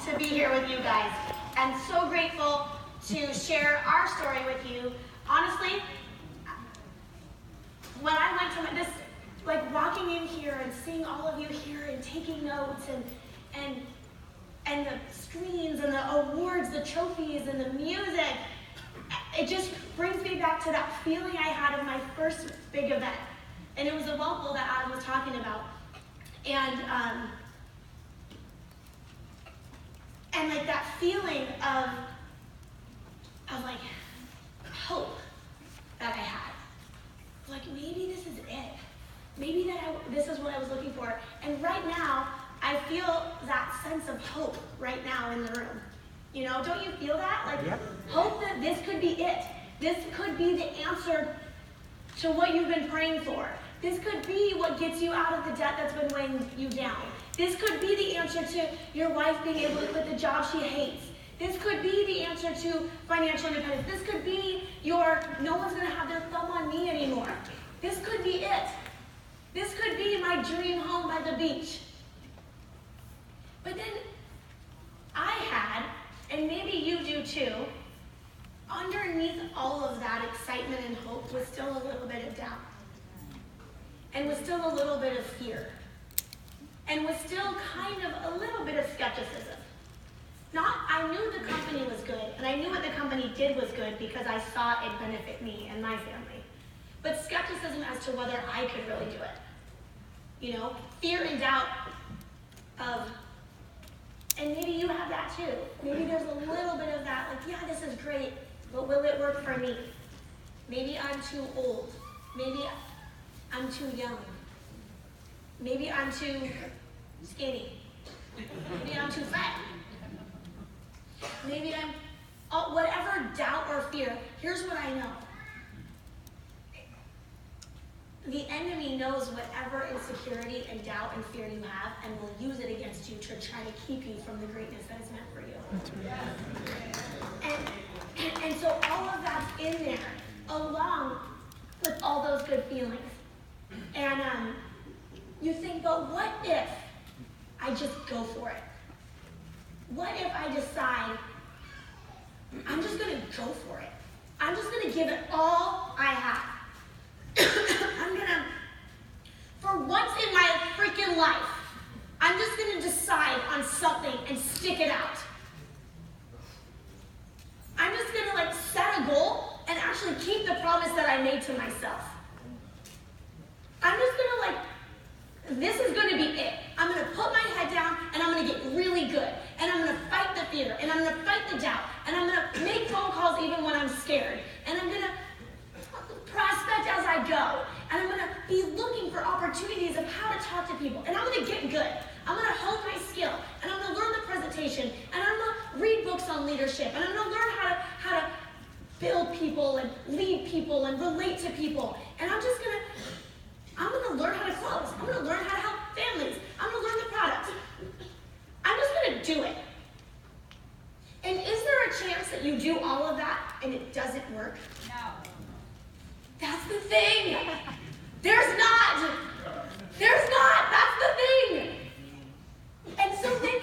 to be here with you guys, and so grateful to share our story with you. Honestly, when I went to this, like walking in here and seeing all of you here and taking notes and the screens and the awards, the trophies and the music, it just brings me back to that feeling I had of my first big event. And it was a Waffle that Adam was talking about. And like that feeling of like hope that I had. Like maybe this is it. Maybe this is what I was looking for. And right now, I feel that sense of hope right now in the room. You know, don't you feel that? Like hope that this could be it. This could be the answer to what you've been praying for. This could be what gets you out of the debt that's been weighing you down. This could be the answer to your wife being able to quit the job she hates. This could be the answer to financial independence. This could be your no one's going to have their thumb on me anymore. This could be it. This could be my dream home by the beach. But then I had, and maybe you do too, underneath all of that excitement and hope was still a little bit of doubt. And was still a little bit of fear. And was still kind of a little bit of skepticism. I knew the company was good, and I knew what the company did was good because I saw it benefit me and my family. But skepticism as to whether I could really do it. You know, fear and doubt of, and maybe you have that too. Maybe there's a little bit of that, like, yeah, this is great, but will it work for me? Maybe I'm too old. Maybe I'm too young. Maybe I'm too skinny. Maybe I'm too fat. Maybe whatever doubt or fear. Here's what I know. The enemy knows whatever insecurity and doubt and fear you have and will use it against you to try to keep you from the greatness that is meant for you. And so all of that's in there, along with all those good feelings. And you think, but what if I just go for it? What if I decide I'm just going to go for it? I'm just going to give it all I have. I'm going to, for once in my freaking life, I'm just going to decide on something and stick it out. I'm just going to like set a goal and actually keep the promise that I made to myself. I'm just going to like, this is going to be it. I'm going to put my head down and I'm going to get really good. And I'm going to fight the fear and I'm going to fight the doubt. And I'm going to make phone calls even when I'm scared. And I'm going to prospect as I go. And I'm going to be looking for opportunities of how to talk to people. And I'm going to get good. I'm going to hone my skill. And I'm going to learn the presentation. And I'm going to read books on leadership. And I'm going to learn how to build people and lead people and relate to people. And I'm going to learn how to close. I'm going to learn how to help families. I'm going to learn the product. I'm just going to do it. And is there a chance that you do all of that and it doesn't work? No. That's the thing. There's not. That's the thing. And so then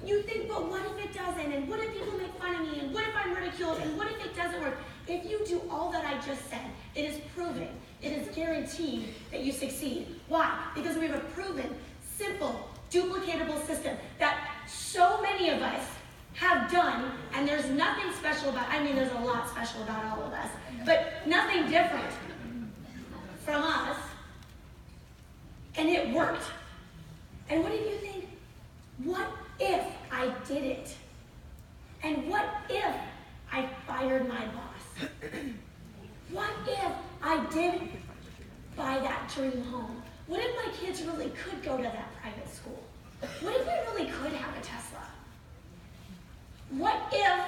you think, but what if it doesn't? And what if people make fun of me? And what if I'm ridiculed? And what if it doesn't work? If you do all that I just said, it is proven. It is guaranteed that you succeed. Why? Because we have a proven, simple, duplicatable system that so many of us have done, and there's nothing special about, I mean, there's a lot special about all of us, but nothing different from us, and it worked. And what did you think? What if I did it? And what if I fired my boss? What if I did buy that dream home? What if my kids really could go to that private school? What if we really could have a Tesla? What if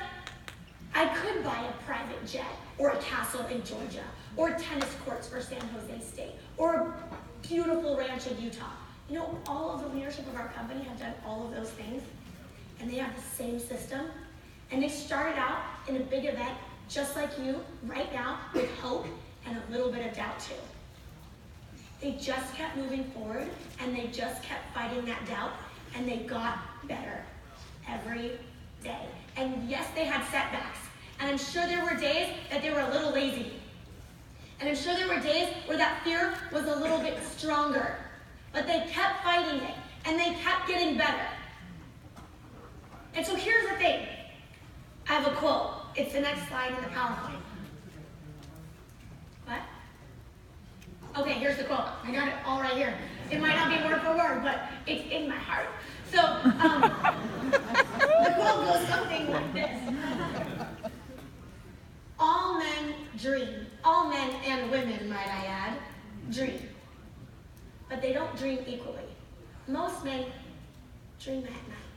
I could buy a private jet or a castle in Georgia or tennis courts for San Jose State or a beautiful ranch in Utah? You know, all of the leadership of our company have done all of those things, and they have the same system, and they started out in a big event just like you right now with hope and a little bit of doubt too. They just kept moving forward, and they just kept fighting that doubt, and they got better. every day. And yes, they had setbacks. And I'm sure there were days that they were a little lazy. And I'm sure there were days where that fear was a little bit stronger. But they kept fighting it, and they kept getting better. And so here's the thing. I have a quote. It's the next slide in the PowerPoint. What? Okay, here's the quote. I got it all right here. It might not be word for word, but it's in my heart. So, the quote goes something like this. All men dream. All men and women, might I add, dream. But they don't dream equally. Most men dream at night.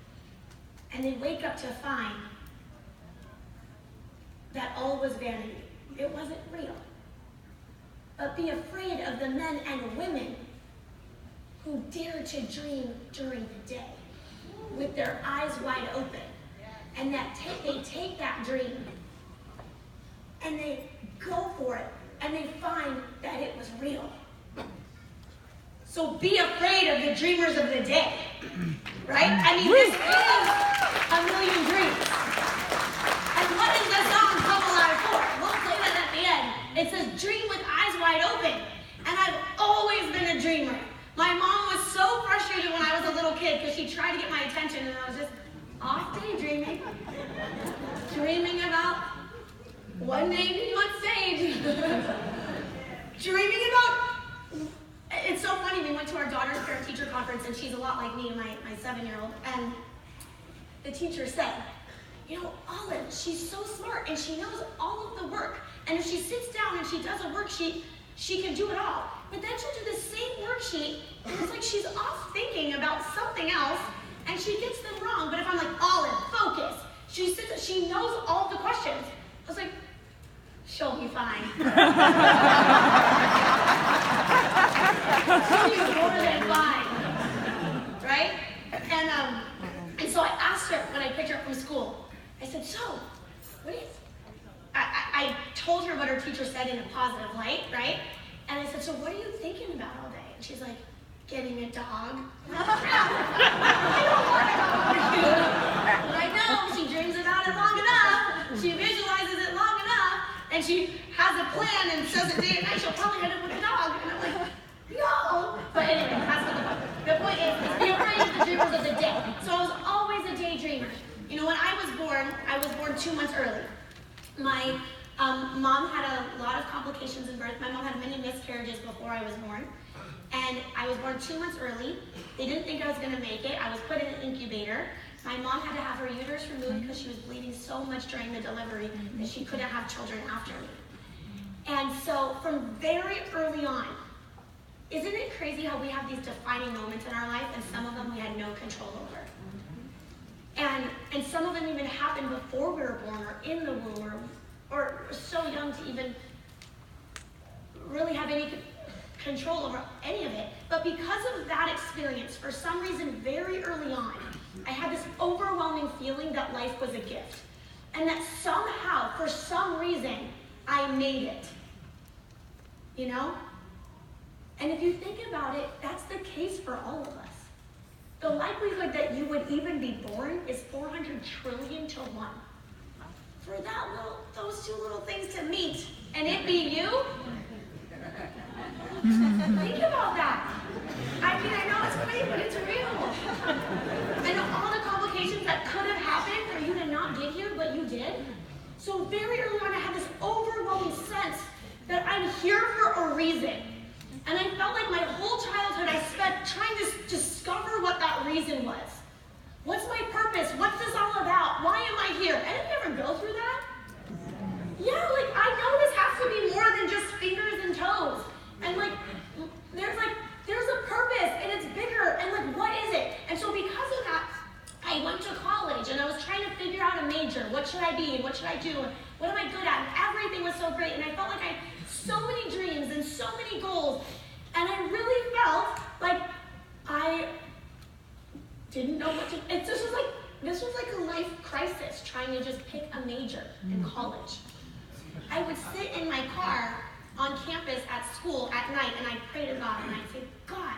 And they wake up to find that all was vanity. It wasn't real. But be afraid of the men and women who dare to dream during the day with their eyes wide open. And that they take that dream and they go for it and they find that it was real. So be afraid of the dreamers of the day, right? I mean, this is a million dreams. And what is the song Couple Out for? We'll play that at the end. It says, dream with eyes wide open. And I've always been a dreamer. My mom was so frustrated when I was a little kid because she tried to get my attention and I was just off daydreaming. Dreaming about one day being on stage. Dreaming about... It's so funny, we went to our daughter's parent-teacher conference, and she's a lot like me, my 7-year-old, and the teacher said, you know, Olive, she's so smart, and she knows all of the work, and if she sits down and she does a worksheet, she can do it all. But then she'll do the same worksheet, and it's like she's off thinking about something else, and she gets them wrong. But if I'm like, Olive, focus, she knows all the questions. I was like, she'll be fine. She'll be more than fine, right? And so I asked her when I picked her up from school. I said, so, what is? I told her what her teacher said in a positive light, right? And I said, so what are you thinking about all day? And she's like, getting a dog. I don't want a dog. But I know she dreams about it long enough. She visualizes it long enough. And she has a plan and says it day and night. She'll probably end up with a dog. And I'm like, no. But anyway, that's not the point. The point is be afraid of the dreamers of the day. So I was always a daydreamer. You know, when I was born 2 months early. My mom had a lot of complications in birth. My mom had many miscarriages before I was born. And I was born 2 months early. They didn't think I was going to make it. I was put in an incubator. My mom had to have her uterus removed because she was bleeding so much during the delivery that she couldn't have children after me. And so from very early on, isn't it crazy how we have these defining moments in our life and some of them we had no control over? And some of them even happened before we were born or in the womb or so young to even really have any control over any of it. But because of that experience, for some reason, very early on, I had this overwhelming feeling that life was a gift. And that somehow, for some reason, I made it. You know? And if you think about it, that's the case for all of us. The likelihood that you would even be born is 400 trillion to 1. For those two little things to meet, and it be you? Think about that. I mean, I know it's funny, but it's real. And all the complications that could have happened for you to not get here, but you did. So very early on, I had this overwhelming sense that I'm here for a reason. And I felt like my whole childhood I spent trying to discover what that reason was. What's my purpose? What's this all about? Why am I here? Any of you ever go through that? Yeah, like I know this has to be more than just fingers and toes. And there's a purpose and it's bigger and like what is it? And so because of that, I went to college and I was trying to figure out a major. What should I be and what should I do? And what am I good at? And everything was so great. And I felt like I had so many dreams and so many goals. And I really felt like I didn't know what to, this was like a life crisis trying to just pick a major in college. I would sit in my car on campus at school at night and I'd pray to God and I'd say, God,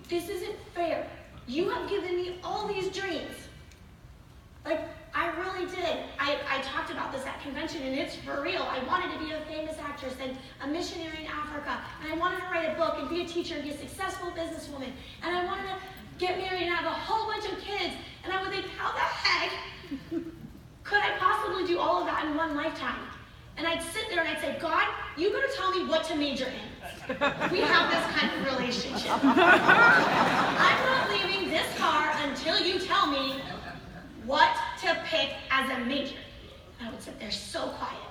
this isn't fair. You have given me all these dreams Like, I really did. I talked about this at convention, and it's for real. I wanted to be a famous actress and a missionary in Africa, and I wanted to write a book and be a teacher and be a successful businesswoman, and I wanted to get married and have a whole bunch of kids, and I would think, how the heck could I possibly do all of that in one lifetime? And I'd sit there and I'd say, God, you gotta tell me what to major in. We have this kind of relationship. I'm not leaving this car until you tell me what to pick as a major. I would sit there so quiet,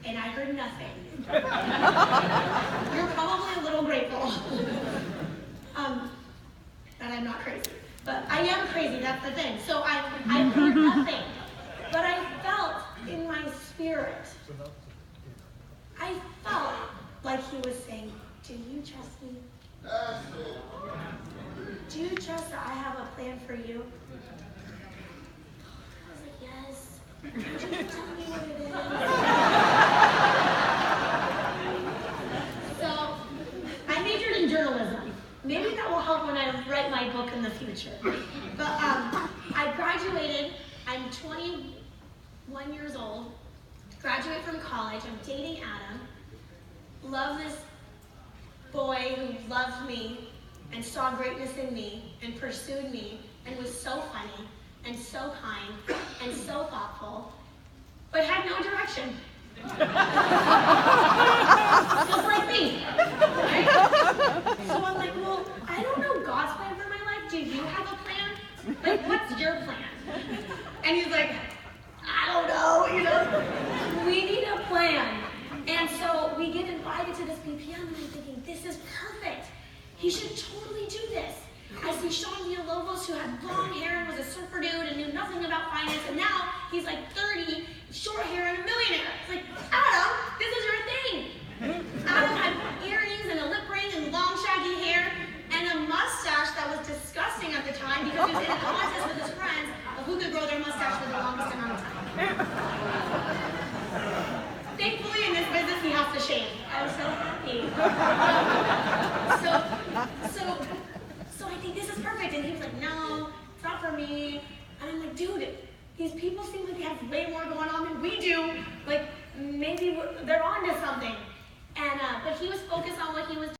and I heard nothing. You're probably a little grateful that I'm not crazy, but I am crazy, that's the thing. So I heard nothing, but I felt in my spirit, I felt like he was saying, do you trust me? Do you trust that I have a plan for you? I was like, yes. Could you tell me what it is? So, I majored in journalism. Maybe that will help when I write my book in the future. But I graduated, I'm 21 years old, graduate from college, I'm dating Adam, love this boy who loved me and saw greatness in me and pursued me and was so funny and so kind and so thoughtful, but had no direction. Just like me. Right? So I'm like, well, I don't know God's plan for my life. Do you have a plan? Like, what's your plan? And he's like, I don't know, we need a plan. And so we get invited to this BPM, and I'm thinking, this is perfect. He should totally do this. I see Sean Villalobos, who had long hair and was a surfer dude and knew nothing about finance, and now he's like 30, short hair, and a millionaire. It's like, Adam, this is your thing. Adam had earrings and a lip ring and long shaggy hair and a mustache that was disgusting at the time because he was in a contest with his friends of who could grow their mustache for the longest amount of time. Thankfully, in this business, he has to shave. I was so happy. So I think this is perfect. And he was like, no, it's not for me. And I'm like, dude, these people seem like they have way more going on than we do. Like, maybe they're on to something. And but he was focused on what he was doing.